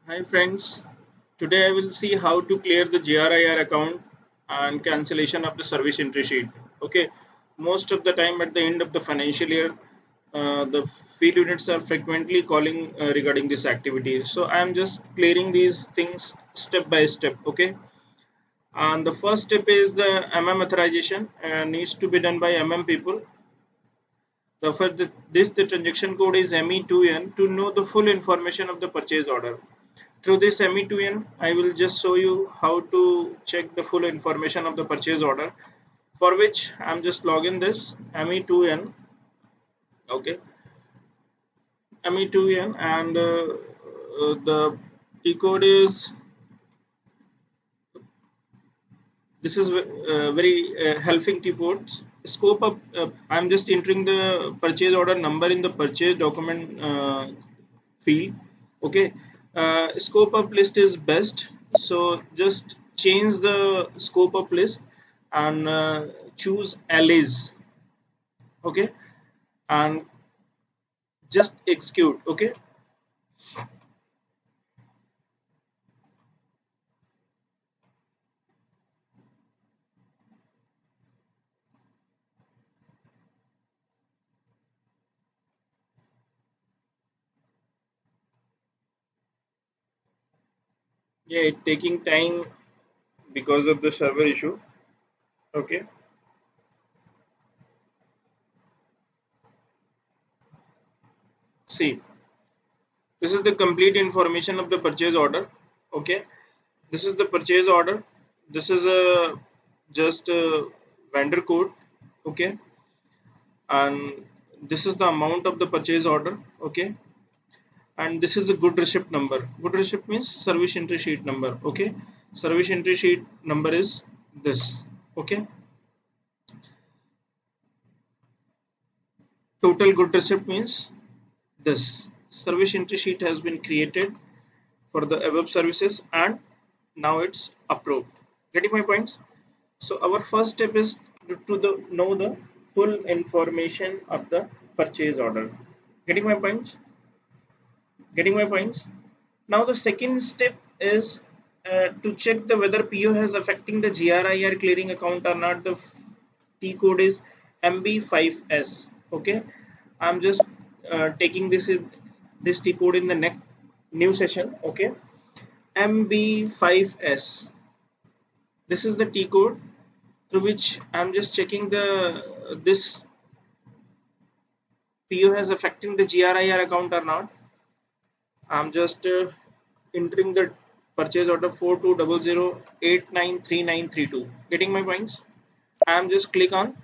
Hi friends, today I will see how to clear the GRIR account and cancellation of the service entry sheet. Okay, most of the time at the end of the financial year, the field units are frequently calling regarding this activity. So I am just clearing these things step by step. Okay, and the first step is the authorization needs to be done by people. The transaction code is ME2N to know the full information of the purchase order. Through this ME2N, I will just show you how to check the full information of the purchase order, for which I'm just logging this ME2N. Okay, ME2N, and the T code is, this is very helping T codes. Scope of I'm just entering the purchase order number in the purchase document field. Okay, scope of list is best, so just change the scope of list and choose Alice. Okay, and just execute. Okay, yeah, it taking time because of the server issue. Okay, see, this is the complete information of the purchase order. Okay, this is the purchase order. This is a just a vendor code. Okay, and this is the amount of the purchase order. Okay, and this is a good receipt number. Good receipt means service entry sheet number. Okay, service entry sheet number is this. Okay, total good receipt means this. Service entry sheet has been created for the above services, and now it's approved. Getting my points? So our first step is to know the full information of the purchase order. Getting my points? Getting my points? Now the second step is to check the whether PO has affecting the GRIR clearing account or not. The T code is MB5S. Okay, I'm just taking this T code in the next new session. Okay, MB5S. This is the T code through which I'm just checking the this PO has affecting the GRIR account or not. I'm just entering the purchase order 4200893932. Getting my points? I'm just click on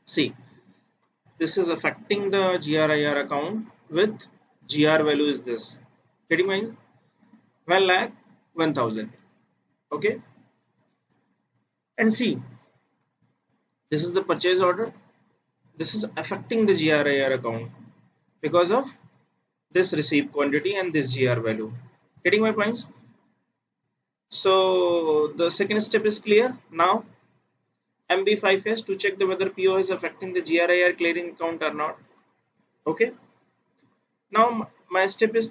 see. This is affecting the GRIR account with GR value is this. Getting my 1 lakh 1000. Okay, and see, this is the purchase order. This is affecting the GRIR account because of this receipt quantity and this GR value. Getting my points? So the second step is clear. Now MB5S to check the whether PO is affecting the GRIR clearing account or not. Okay. Now my step is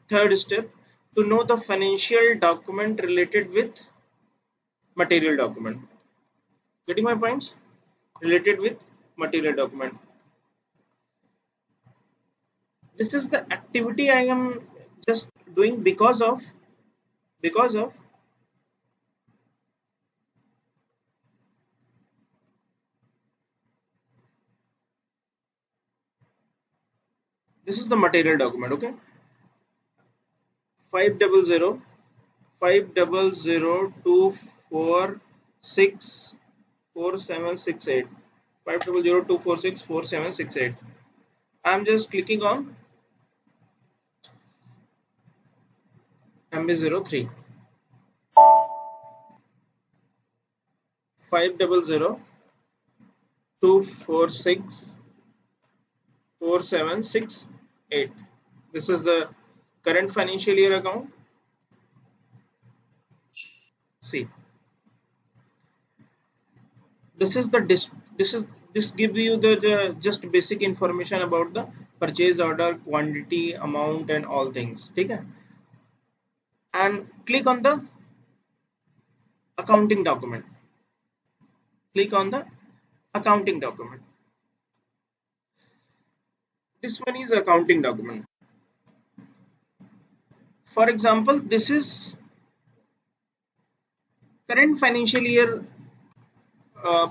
third step to know the financial document related with material document. Getting my points? Related with material document. This is the activity I am just doing because of this is the material document. Okay, 500 500 4768 500 I'm just clicking on MB03 500 This is the current financial year account. See, this is the this gives you the just basic information about the purchase order, quantity, amount, and all things. Okay, and click on the accounting document. Click on the accounting document. This one is accounting document. For example, this is current financial year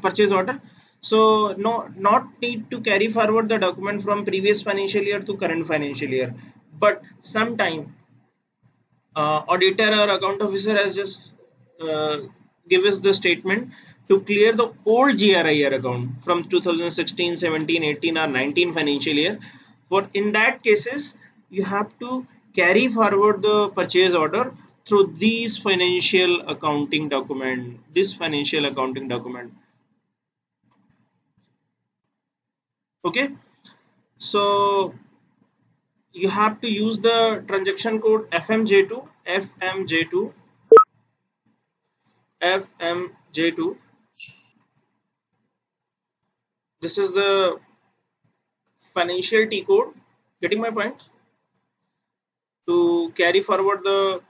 purchase order. So no, not need to carry forward the document from previous financial year to current financial year. But sometime auditor or account officer has just uh, give us the statement to clear the old GRIR account from 2016, 17, 18 or 19 financial year. For in that cases, you have to carry forward the purchase order through these financial accounting document. This financial accounting document. Okay, so you have to use the transaction code FMJ2, FMJ2, FMJ2. This is the financial T code. Getting my point? To carry forward the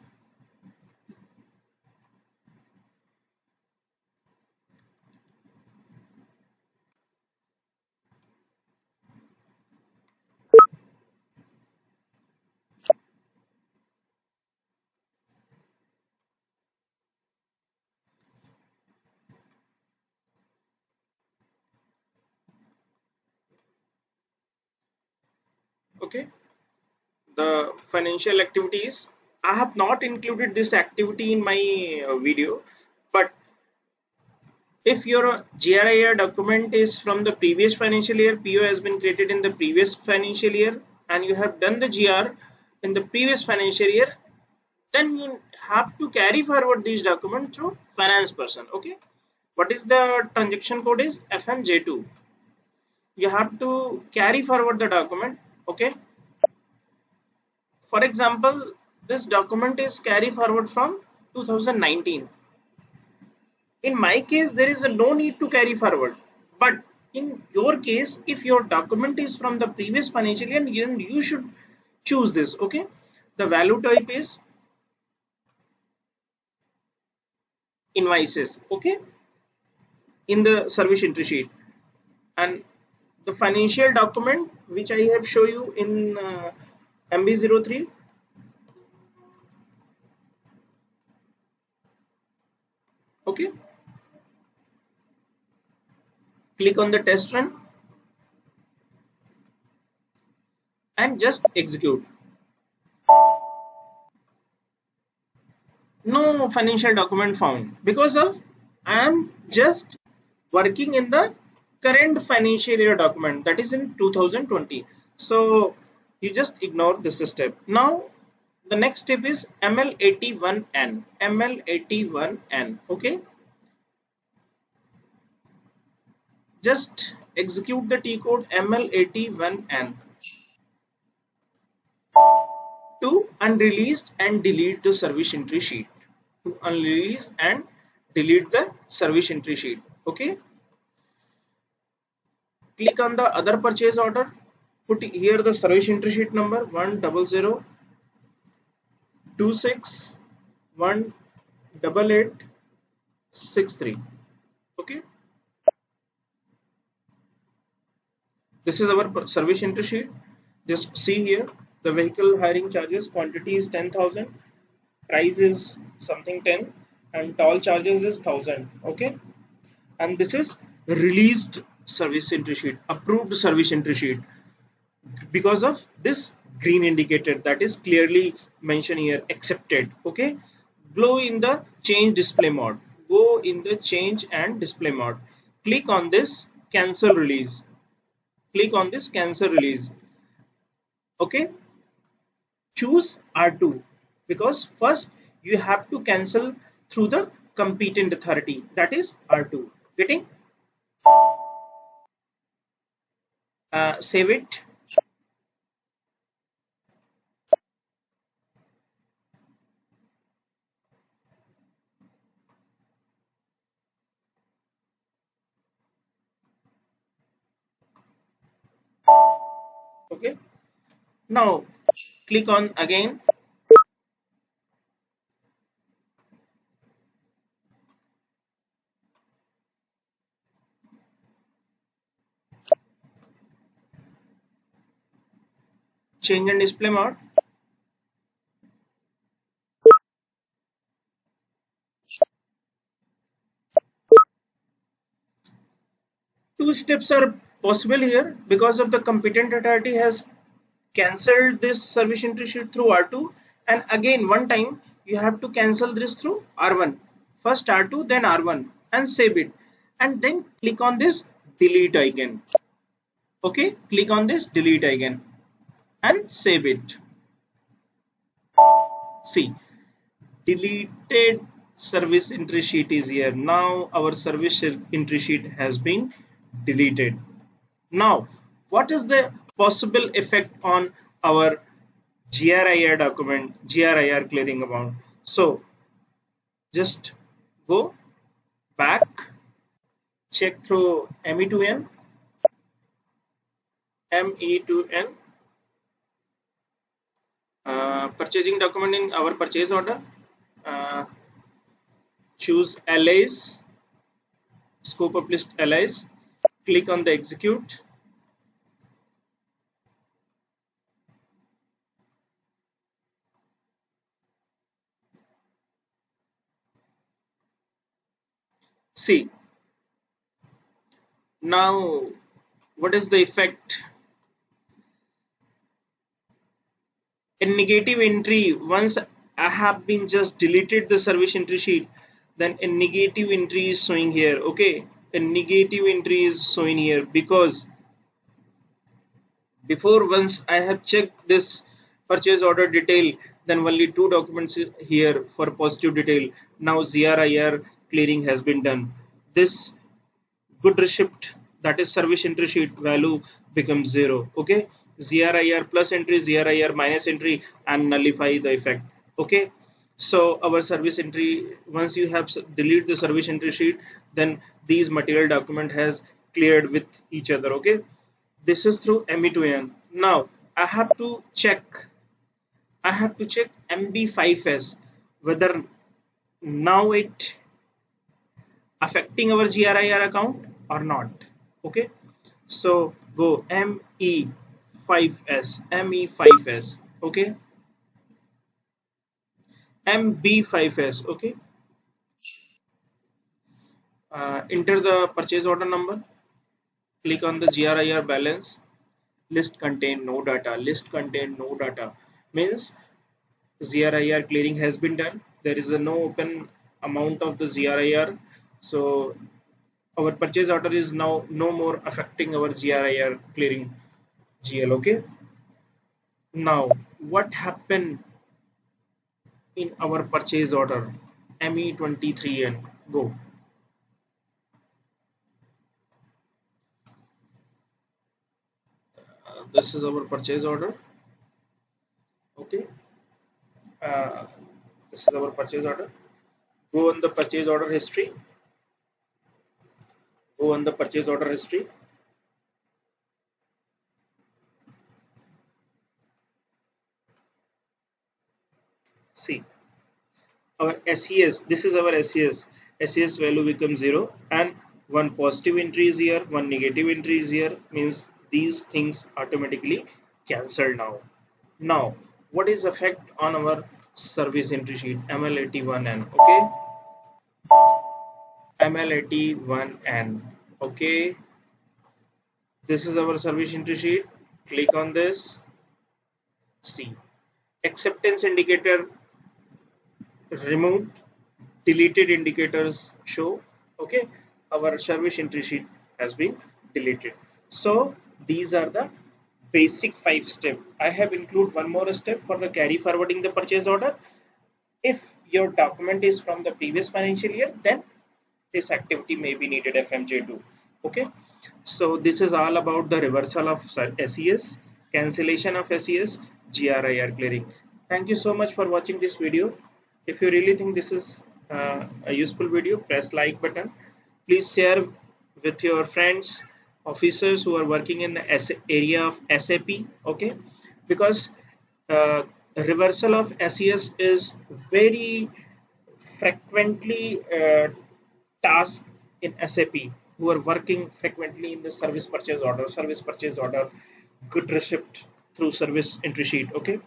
okay, the financial activities. I have not included this activity in my video, but if your GRIR document is from the previous financial year, PO has been created in the previous financial year, and you have done the GR in the previous financial year, then you have to carry forward these documents through finance person. Okay, what is the transaction code is FMJ2. You have to carry forward the document. Okay, for example, this document is carry forward from 2019. In my case, there is a no need to carry forward, but in your case, if your document is from the previous financial year, then you should choose this. Okay, the value type is invoices. Okay, in the service entry sheet, and the financial document which I have show you in MB03. Okay, click on the test run and just execute. No financial document found because of I am just working in the current financial year document, that is in 2020. So you just ignore this step. Now the next step is ML81N. ML81N. Okay, just execute the T code ML81N to unrelease and delete the service entry sheet. To unrelease and delete the service entry sheet. Okay, click on the other purchase order. Put here the service entry sheet number 10026188863. Okay, this is our service entry sheet. Just see here, the vehicle hiring charges, quantity is 10,000, price is something 10, and toll charges is 1,000. Okay, and this is released service entry sheet, approved service entry sheet, because of this green indicator that is clearly mentioned here, accepted. Okay, go in the change display mode, go in the change and display mode, click on this cancel release, click on this cancel release. Okay, choose R2 because first you have to cancel through the competent authority, that is R2. Getting? Save it. Okay, now click on again change in display mode. Two steps are possible here because of the competent authority has cancelled this service entry sheet through R2, and again one time you have to cancel this through R1. First R2 then R1 and save it, and then click on this delete icon. Okay, click on this delete icon and save it. See, deleted service entry sheet is here. Now our service entry sheet has been deleted. Now what is the possible effect on our GRIR document, GRIR clearing amount? So just go back, check through ME to N, purchasing document in our purchase order, choose allies, scope of list allies, click on the execute. See, now what is the effect? A negative entry, once I have been just deleted the service entry sheet, then a negative entry is showing here. Okay, a negative entry is showing here because before, once I have checked this purchase order detail, then only two documents here for positive detail. Now GRIR clearing has been done. This good receipt, that is service entry sheet value, becomes 0. Okay, GRIR plus entry, GRIR minus entry, and nullify the effect. Okay, so our service entry, once you have delete the service entry sheet, then these material document has cleared with each other. Okay, this is through ME to N. Now I have to check MB5S whether now it affecting our GRIR account or not. Okay, so go ME5S. Okay, MB5S. Okay, enter the purchase order number, click on the GRIR balance. List contain no data. List contain no data means GRIR clearing has been done. There is a no open amount of the GRIR, so our purchase order is now no more affecting our GRIR clearing GL. Okay, now what happened in our purchase order ME23N? Go. This is our purchase order. Okay, uh, this is our purchase order. Go on the purchase order history. Go on the purchase order history. See, our SES, this is our SES value becomes 0, and one positive entry is here, one negative entry is here, means these things automatically cancel now what is effect on our service entry sheet? ML81N. Okay, ML81N. Okay, this is our service entry sheet. Click on this. See, acceptance indicator removed, deleted indicators show. Okay, our service entry sheet has been deleted. So these are the basic 5 steps. I have included one more step for the carry forwarding the purchase order. If your document is from the previous financial year, then this activity may be needed FMJ2. Okay, so this is all about the reversal of SES, cancellation of SES, GRIR clearing. Thank you so much for watching this video. If you really think this is a useful video, press like button. Please share with your friends, officers who are working in the area of SAP. Okay, because reversal of SES is very frequently task in SAP, who are working frequently in the service purchase order, good receipt, through service entry sheet. Okay,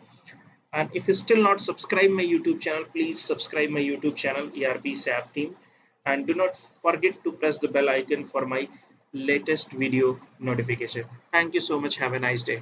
and if you still not subscribe my YouTube channel, please subscribe my YouTube channel ERP SAP team, and do not forget to press the bell icon for my latest video notification. Thank you so much. Have a nice day.